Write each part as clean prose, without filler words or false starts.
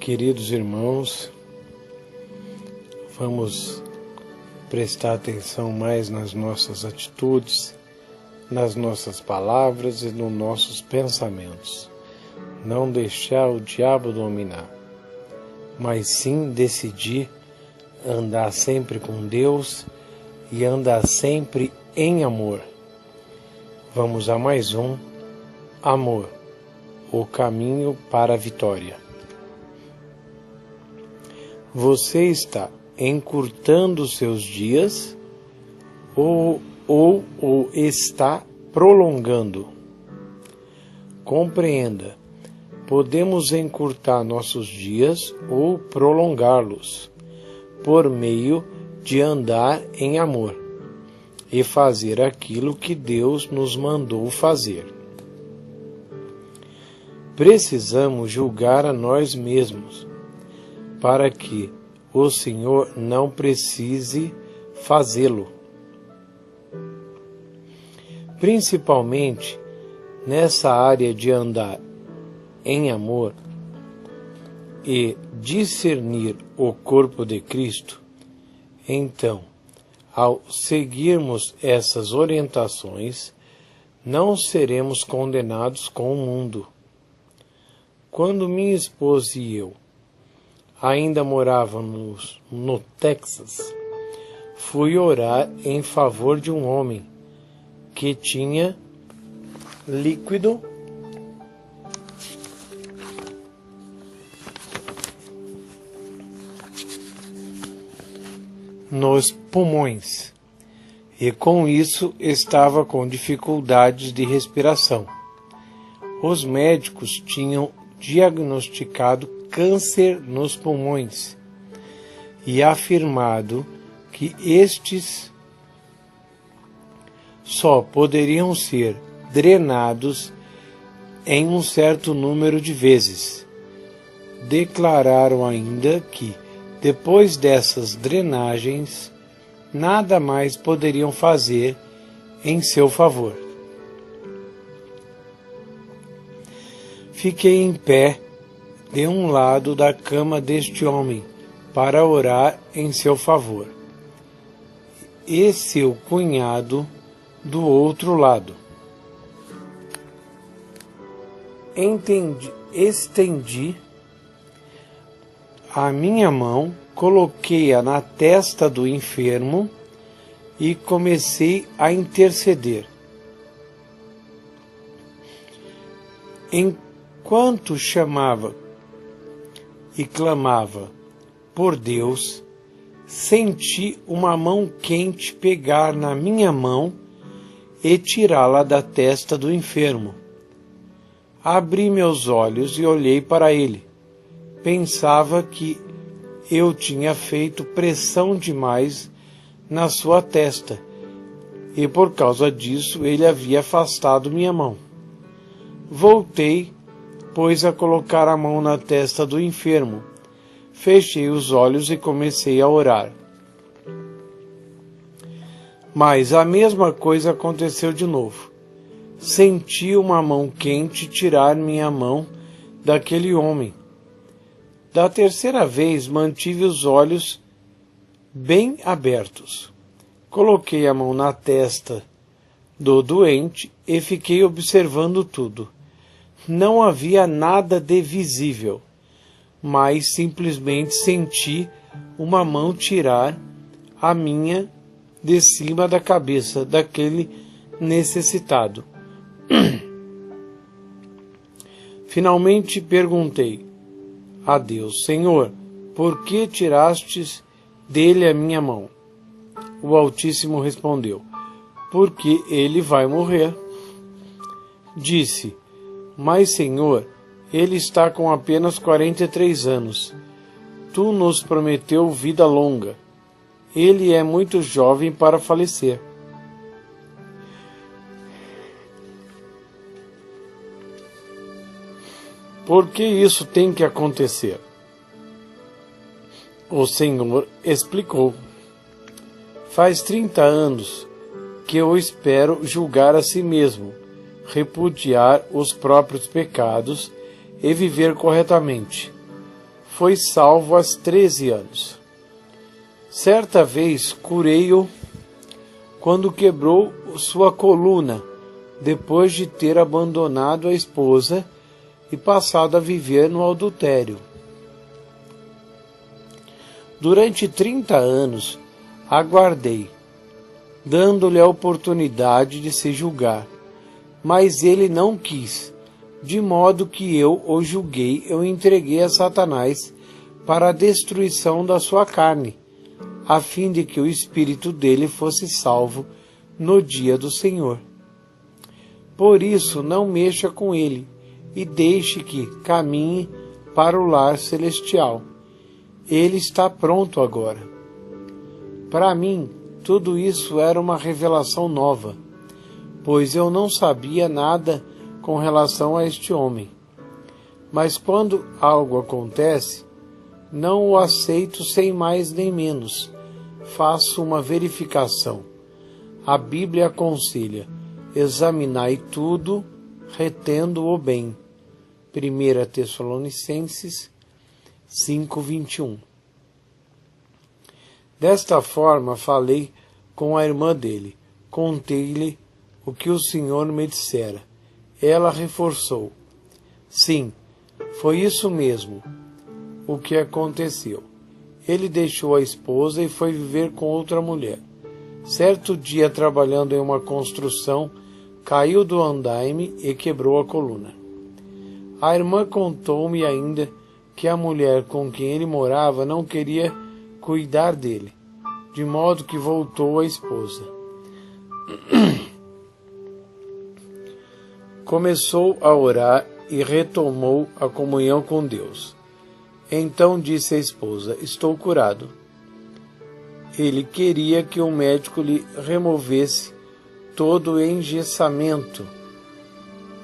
Queridos irmãos, vamos prestar atenção mais nas nossas atitudes, nas nossas palavras e nos nossos pensamentos. Não deixar o diabo dominar, mas sim decidir andar sempre com Deus e andar sempre em amor. Vamos a mais um Amor, o caminho para a vitória. Você está encurtando seus dias ou está prolongando? Compreenda, podemos encurtar nossos dias ou prolongá-los por meio de andar em amor e fazer aquilo que Deus nos mandou fazer. Precisamos julgar a nós mesmos, para que o Senhor não precise fazê-lo. Principalmente nessa área de andar em amor e discernir o corpo de Cristo. Então, ao seguirmos essas orientações, não seremos condenados com o mundo. Quando minha esposa e eu ainda morávamos no Texas, fui orar em favor de um homem que tinha líquido nos pulmões e com isso estava com dificuldades de respiração. Os médicos tinham diagnosticado câncer nos pulmões e afirmado que estes só poderiam ser drenados em um certo número de vezes. Declararam ainda que, depois dessas drenagens, nada mais poderiam fazer em seu favor. Fiquei em pé de um lado da cama deste homem para orar em seu favor, e seu cunhado do outro lado. Estendi a minha mão, coloquei-a na testa do enfermo e comecei a interceder. Enquanto chamava e clamava por Deus, senti uma mão quente pegar na minha mão e tirá-la da testa do enfermo. Abri meus olhos e olhei para ele. Pensava que eu tinha feito pressão demais na sua testa e por causa disso ele havia afastado minha mão. Voltei, pois, a colocar a mão na testa do enfermo. Fechei os olhos e comecei a orar. Mas a mesma coisa aconteceu de novo. Senti uma mão quente tirar minha mão daquele homem. Da terceira vez, mantive os olhos bem abertos. Coloquei a mão na testa do doente e fiquei observando tudo. Não havia nada de visível, mas simplesmente senti uma mão tirar a minha de cima da cabeça daquele necessitado. Finalmente perguntei a Deus: Senhor, por que tirastes dele a minha mão? O Altíssimo respondeu: porque ele vai morrer. Disse: mas, Senhor, ele está com apenas 43 anos. Tu nos prometeu vida longa. Ele é muito jovem para falecer. Por que isso tem que acontecer? O Senhor explicou: faz 30 anos que eu espero julgar a si mesmo, repudiar os próprios pecados e viver corretamente. foi salvo aos 13 anos. Certa vez curei-o quando quebrou sua coluna, depois de ter abandonado a esposa e passado a viver no adultério. Durante 30 anos, aguardei, dando-lhe a oportunidade de se julgar, mas ele não quis, de modo que eu o julguei e o entreguei a Satanás para a destruição da sua carne, a fim de que o espírito dele fosse salvo no dia do Senhor. Por isso, não mexa com ele, e deixe que caminhe para o lar celestial. Ele está pronto agora. Para mim, tudo isso era uma revelação nova, pois eu não sabia nada com relação a este homem. Mas quando algo acontece, não o aceito sem mais nem menos. Faço uma verificação. A Bíblia aconselha: examinai tudo, retendo o bem. 1 Tessalonicenses 5:21. Desta forma falei com a irmã dele. Contei-lhe o que o Senhor me dissera. Ela reforçou: sim, foi isso mesmo o que aconteceu. Ele deixou a esposa e foi viver com outra mulher. Certo dia, trabalhando em uma construção, caiu do andaime e quebrou a coluna. A irmã contou-me ainda que a mulher com quem ele morava não queria cuidar dele, de modo que voltou à esposa. Começou a orar e retomou a comunhão com Deus. Então disse à esposa: estou curado. Ele queria que o médico lhe removesse todo o engessamento,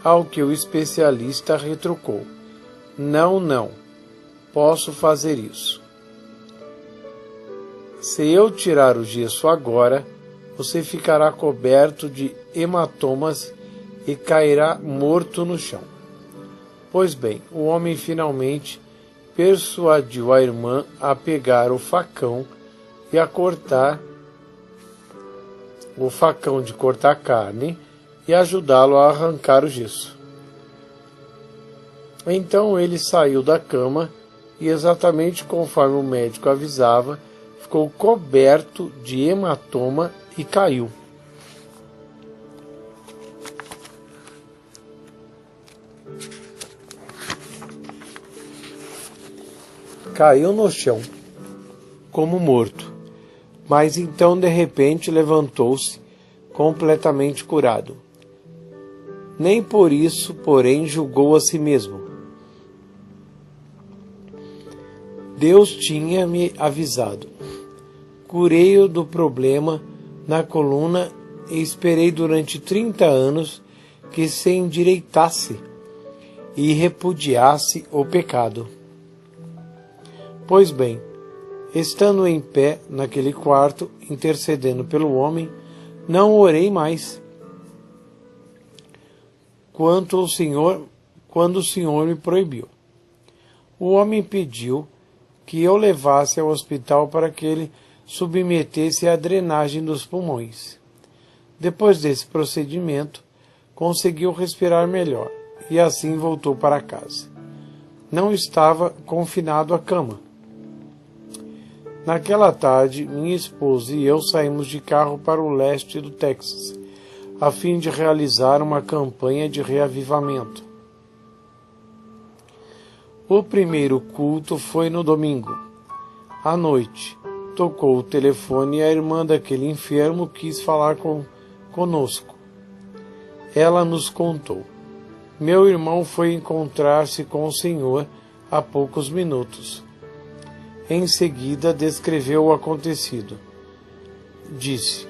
ao que o especialista retrucou: não, posso fazer isso. Se eu tirar o gesso agora, você ficará coberto de hematomas e cairá morto no chão. Pois bem, o homem finalmente persuadiu a irmã a pegar o facão e a cortar o facão de cortar carne e ajudá-lo a arrancar o gesso. Então ele saiu da cama e, exatamente conforme o médico avisava, ficou coberto de hematoma e caiu. Caiu no chão, como morto, mas então de repente levantou-se, completamente curado. Nem por isso, porém, julgou a si mesmo. Deus tinha me avisado. Curei-o do problema na coluna e esperei durante 30 anos que se endireitasse e repudiasse o pecado. Pois bem, estando em pé naquele quarto, intercedendo pelo homem, não orei mais. Quando o Senhor me proibiu. O homem pediu que eu levasse ao hospital para que ele submetesse à drenagem dos pulmões. Depois desse procedimento, conseguiu respirar melhor e assim voltou para casa. Não estava confinado à cama. Naquela tarde, minha esposa e eu saímos de carro para o leste do Texas, a fim de realizar uma campanha de reavivamento. O primeiro culto foi no domingo. À noite, tocou o telefone e a irmã daquele enfermo quis falar conosco. Ela nos contou: meu irmão foi encontrar-se com o Senhor há poucos minutos. Em seguida, descreveu o acontecido. Disse: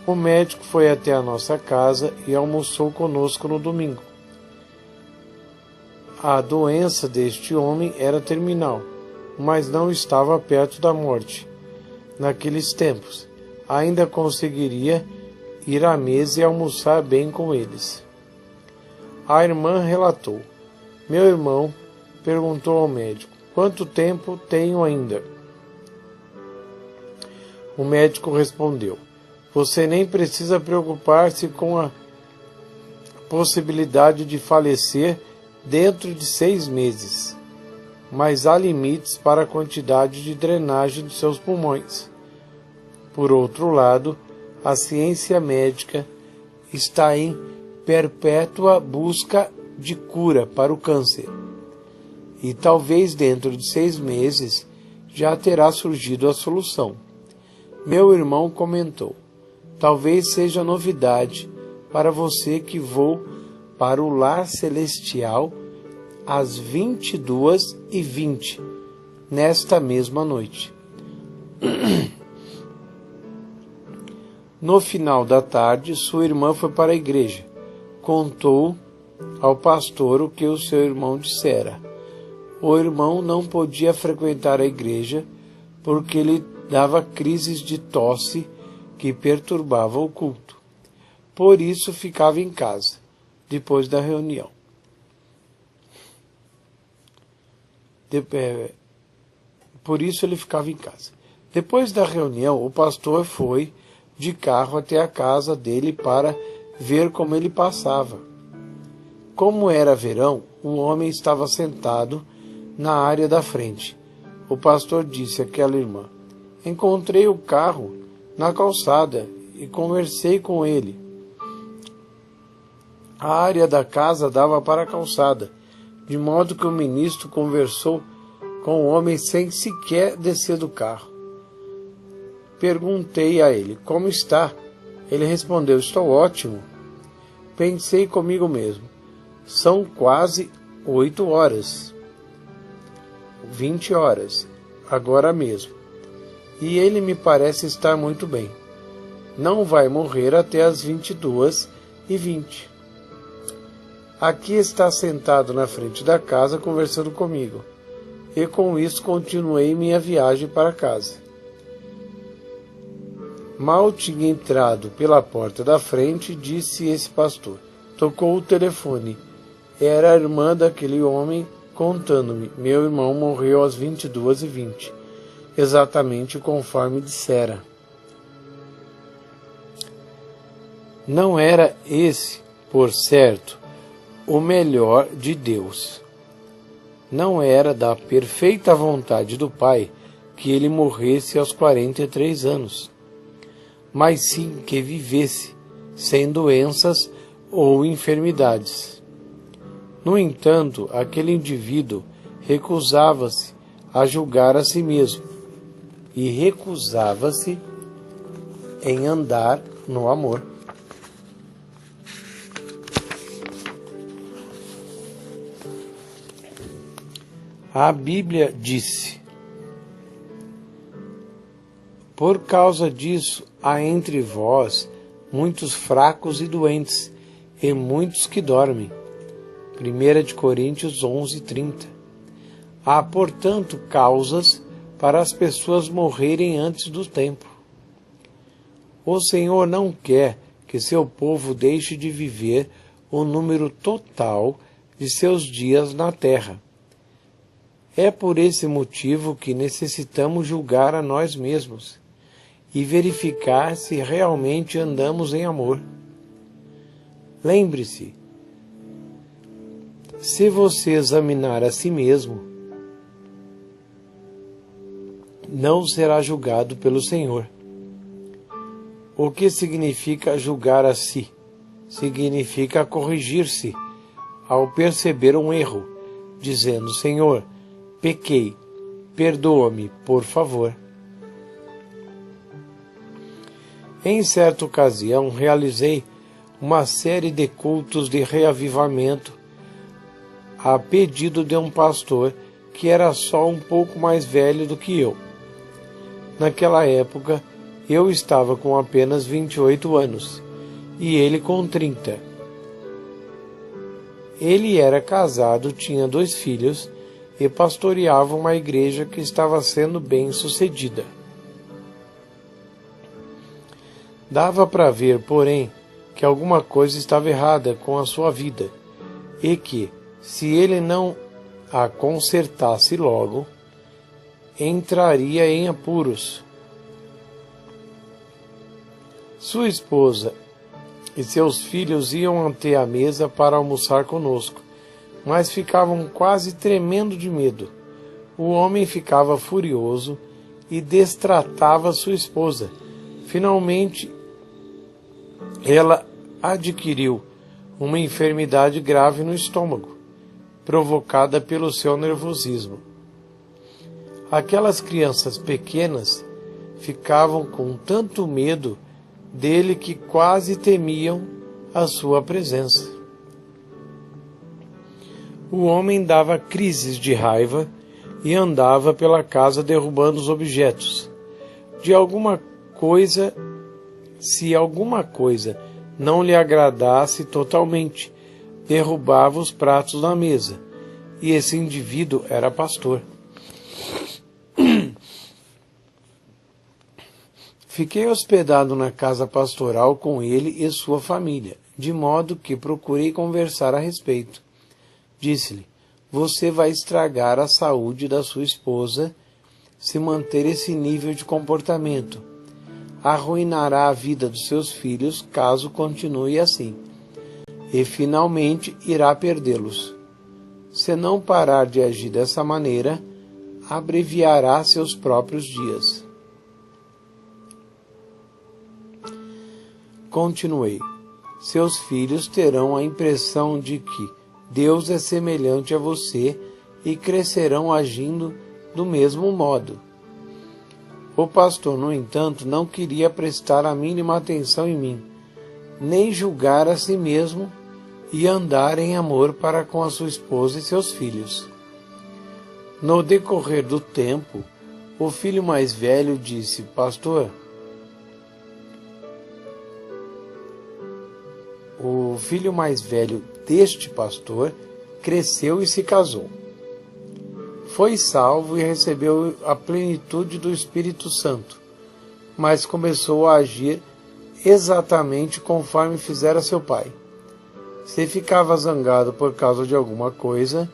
o médico foi até a nossa casa e almoçou conosco no domingo. A doença deste homem era terminal, mas não estava perto da morte. Naqueles tempos, ainda conseguiria ir à mesa e almoçar bem com eles. A irmã relatou: meu irmão perguntou ao médico: Quanto tempo tenho ainda? O médico respondeu: você nem precisa preocupar-se com a possibilidade de falecer dentro de 6 meses, mas há limites para a quantidade de drenagem de seus pulmões. Por outro lado, a ciência médica está em perpétua busca de cura para o câncer, e talvez dentro de 6 meses já terá surgido a solução. Meu irmão comentou: talvez seja novidade para você que vou para o lar celestial às 22h20, nesta mesma noite. No final da tarde, sua irmã foi para a igreja. Contou ao pastor o que o seu irmão dissera. O irmão não podia frequentar a igreja porque lhe dava crises de tosse que perturbava o culto. Por isso ficava em casa, depois da reunião. Por isso ele ficava em casa. Depois da reunião, o pastor foi de carro até a casa dele para ver como ele passava. Como era verão, um homem estava sentado na área da frente. O pastor disse àquela irmã: encontrei o carro na calçada e conversei com ele. A área da casa dava para a calçada, de modo que o ministro conversou com o homem sem sequer descer do carro. Perguntei a ele: como está? Ele respondeu: estou ótimo. Pensei comigo mesmo: são quase 8 horas, 20 horas, agora mesmo. E ele me parece estar muito bem. Não vai morrer até as 22h20. Aqui está sentado na frente da casa conversando comigo. E com isso continuei minha viagem para casa. Mal tinha entrado pela porta da frente, disse esse pastor. Tocou o telefone. Era a irmã daquele homem contando-me: meu irmão morreu às 22h20, exatamente conforme dissera. Não era esse, por certo, o melhor de Deus. Não era da perfeita vontade do Pai que ele morresse aos 43 anos, mas sim que vivesse sem doenças ou enfermidades. No entanto, aquele indivíduo recusava-se a julgar a si mesmo e recusava-se em andar no amor. A Bíblia disse: por causa disso há entre vós muitos fracos e doentes, e muitos que dormem. 1 Coríntios 11:30. Há, portanto, causas para as pessoas morrerem antes do tempo. O Senhor não quer que seu povo deixe de viver o número total de seus dias na terra. É por esse motivo que necessitamos julgar a nós mesmos e verificar se realmente andamos em amor. Lembre-se, se você examinar a si mesmo, não será julgado pelo Senhor. O que significa julgar a si? Significa corrigir-se ao perceber um erro, dizendo: Senhor, pequei, perdoa-me, por favor. Em certa ocasião, realizei uma série de cultos de reavivamento a pedido de um pastor que era só um pouco mais velho do que eu. Naquela época, eu estava com apenas 28 anos e ele com 30. Ele era casado, tinha 2 filhos e pastoreava uma igreja que estava sendo bem-sucedida. Dava para ver, porém, que alguma coisa estava errada com a sua vida e que, se ele não a consertasse logo, entraria em apuros. Sua esposa e seus filhos iam até a mesa para almoçar conosco, mas ficavam quase tremendo de medo. O homem ficava furioso e destratava sua esposa. Finalmente, ela adquiriu uma enfermidade grave no estômago, provocada pelo seu nervosismo. Aquelas crianças pequenas ficavam com tanto medo dele que quase temiam a sua presença. O homem dava crises de raiva e andava pela casa derrubando os objetos. Se alguma coisa não lhe agradasse totalmente, derrubava os pratos da mesa, e esse indivíduo era pastor. Fiquei hospedado na casa pastoral com ele e sua família, de modo que procurei conversar a respeito. Disse-lhe: você vai estragar a saúde da sua esposa se manter esse nível de comportamento. Arruinará a vida dos seus filhos caso continue assim, e finalmente irá perdê-los. Se não parar de agir dessa maneira, abreviará seus próprios dias. Continuei. Seus filhos terão a impressão de que Deus é semelhante a você e crescerão agindo do mesmo modo. O pastor, no entanto, não queria prestar a mínima atenção em mim, nem julgar a si mesmo e andar em amor para com a sua esposa e seus filhos. No decorrer do tempo, o filho mais velho disse: pastor, o filho mais velho deste pastor cresceu e se casou. Foi salvo e recebeu a plenitude do Espírito Santo, mas começou a agir exatamente conforme fizera seu pai. Se ficava zangado por causa de alguma coisa,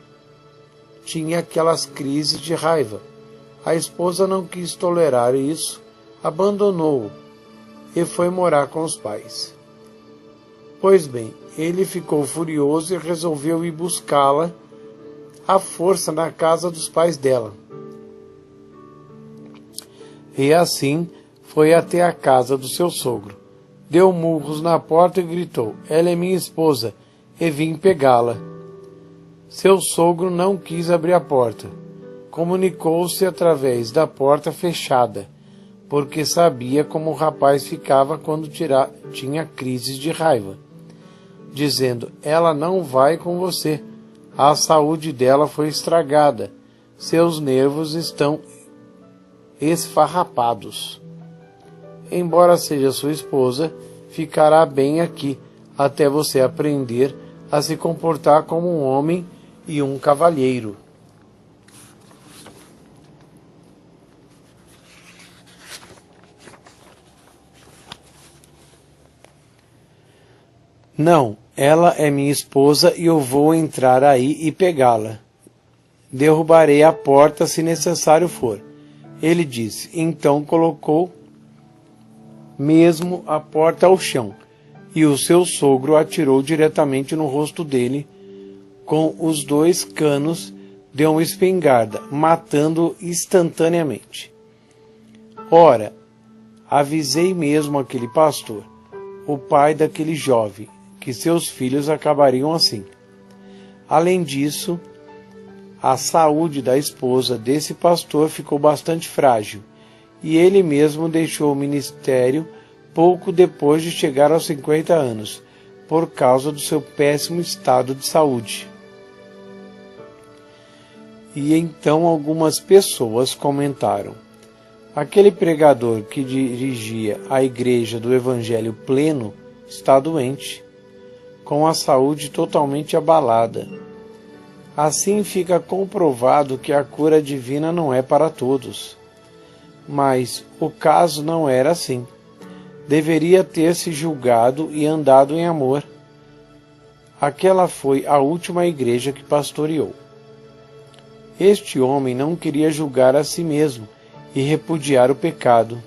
tinha aquelas crises de raiva. A esposa não quis tolerar isso, abandonou-o e foi morar com os pais. Pois bem, ele ficou furioso e resolveu ir buscá-la à força na casa dos pais dela. E assim foi até a casa do seu sogro. Deu murros na porta e gritou: ela é minha esposa, e vim pegá-la. Seu sogro não quis abrir a porta. Comunicou-se através da porta fechada, porque sabia como o rapaz ficava quando tinha crises de raiva, dizendo: ela não vai com você. A saúde dela foi estragada. Seus nervos estão esfarrapados. Embora seja sua esposa, ficará bem aqui, até você aprender a se comportar como um homem e um cavalheiro. Não, ela é minha esposa e eu vou entrar aí e pegá-la. Derrubarei a porta se necessário for. Ele disse. Então colocou mesmo a porta ao chão, e o seu sogro atirou diretamente no rosto dele com os 2 canos de uma espingarda, matando-o instantaneamente. Ora, avisei mesmo aquele pastor, o pai daquele jovem, que seus filhos acabariam assim. Além disso, a saúde da esposa desse pastor ficou bastante frágil, e ele mesmo deixou o ministério pouco depois de chegar aos 50 anos, por causa do seu péssimo estado de saúde. E então algumas pessoas comentaram: aquele pregador que dirigia a igreja do Evangelho Pleno está doente, com a saúde totalmente abalada. Assim fica comprovado que a cura divina não é para todos. Mas o caso não era assim. Deveria ter se julgado e andado em amor. Aquela foi a última igreja que pastoreou. Este homem não queria julgar a si mesmo e repudiar o pecado,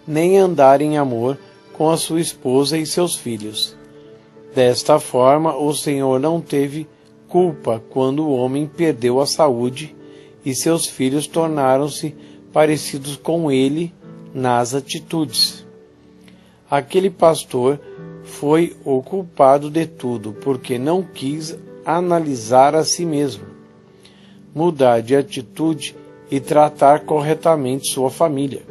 nem andar em amor com a sua esposa e seus filhos. Desta forma, o Senhor não teve culpa quando o homem perdeu a saúde e seus filhos tornaram-se parecidos com ele nas atitudes. Aquele pastor foi o culpado de tudo, porque não quis analisar a si mesmo, mudar de atitude e tratar corretamente sua família.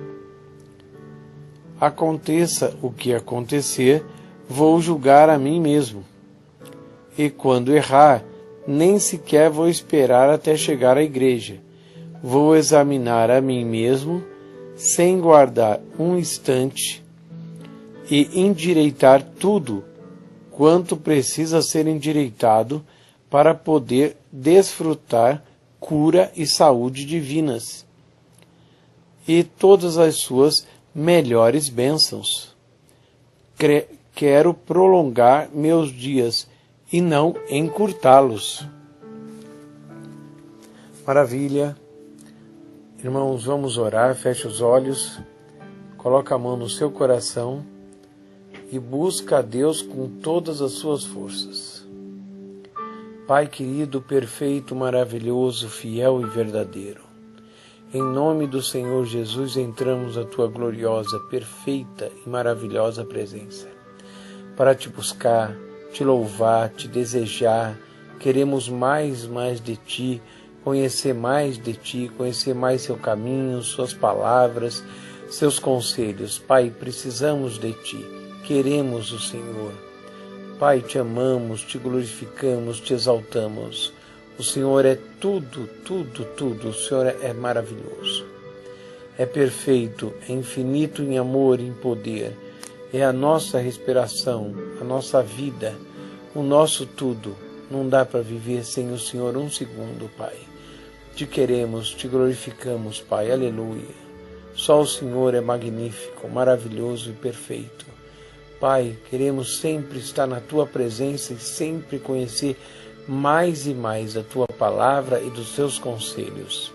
Aconteça o que acontecer, vou julgar a mim mesmo. E quando errar, nem sequer vou esperar até chegar à igreja. Vou examinar a mim mesmo, sem guardar um instante, e endireitar tudo quanto precisa ser endireitado para poder desfrutar cura e saúde divinas e todas as suas melhores bênçãos. Quero prolongar meus dias e não encurtá-los. Maravilha. Irmãos, vamos orar, feche os olhos, coloca a mão no seu coração e busca a Deus com todas as suas forças. Pai querido, perfeito, maravilhoso, fiel e verdadeiro, em nome do Senhor Jesus entramos na Tua gloriosa, perfeita e maravilhosa presença, para Te buscar, Te louvar, Te desejar. Queremos mais de Ti, conhecer mais de Ti, conhecer mais Seu caminho, Suas palavras, Seus conselhos. Pai, precisamos de Ti, queremos o Senhor. Pai, Te amamos, Te glorificamos, Te exaltamos. O Senhor é tudo, tudo, tudo. O Senhor é maravilhoso. É perfeito, é infinito em amor e em poder. É a nossa respiração, a nossa vida, o nosso tudo. Não dá para viver sem o Senhor um segundo, Pai. Te queremos, Te glorificamos, Pai. Aleluia. Só o Senhor é magnífico, maravilhoso e perfeito. Pai, queremos sempre estar na Tua presença e sempre conhecer mais e mais a Tua palavra e dos Teus conselhos.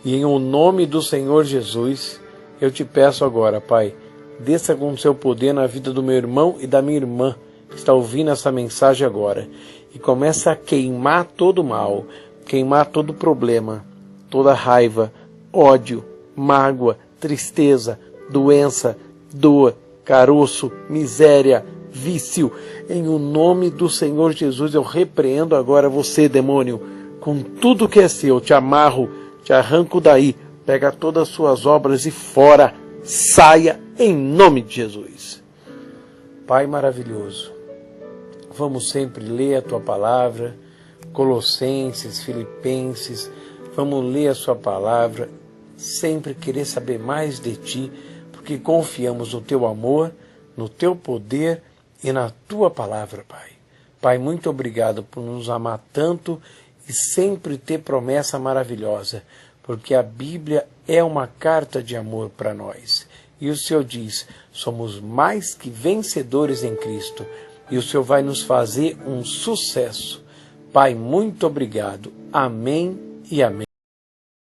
E em o nome do Senhor Jesus, eu Te peço agora, Pai, desça com o Seu poder na vida do meu irmão e da minha irmã que está ouvindo essa mensagem agora e começa a queimar todo o mal, queimar todo o problema, toda raiva, ódio, mágoa, tristeza, doença, dor, caroço, miséria, vício. Em o nome do Senhor Jesus, eu repreendo agora você, demônio, com tudo que é seu, te amarro, te arranco daí, pega todas as suas obras e fora, saia em nome de Jesus. Pai maravilhoso, vamos sempre ler a Tua palavra, Colossenses, Filipenses, vamos ler a Sua palavra, sempre querer saber mais de Ti, porque confiamos no Teu amor, no Teu poder e na Tua palavra, Pai. Pai, muito obrigado por nos amar tanto e sempre ter promessa maravilhosa, porque a Bíblia é uma carta de amor para nós. E o Senhor diz, somos mais que vencedores em Cristo, e o Senhor vai nos fazer um sucesso. Pai, muito obrigado. Amém e amém.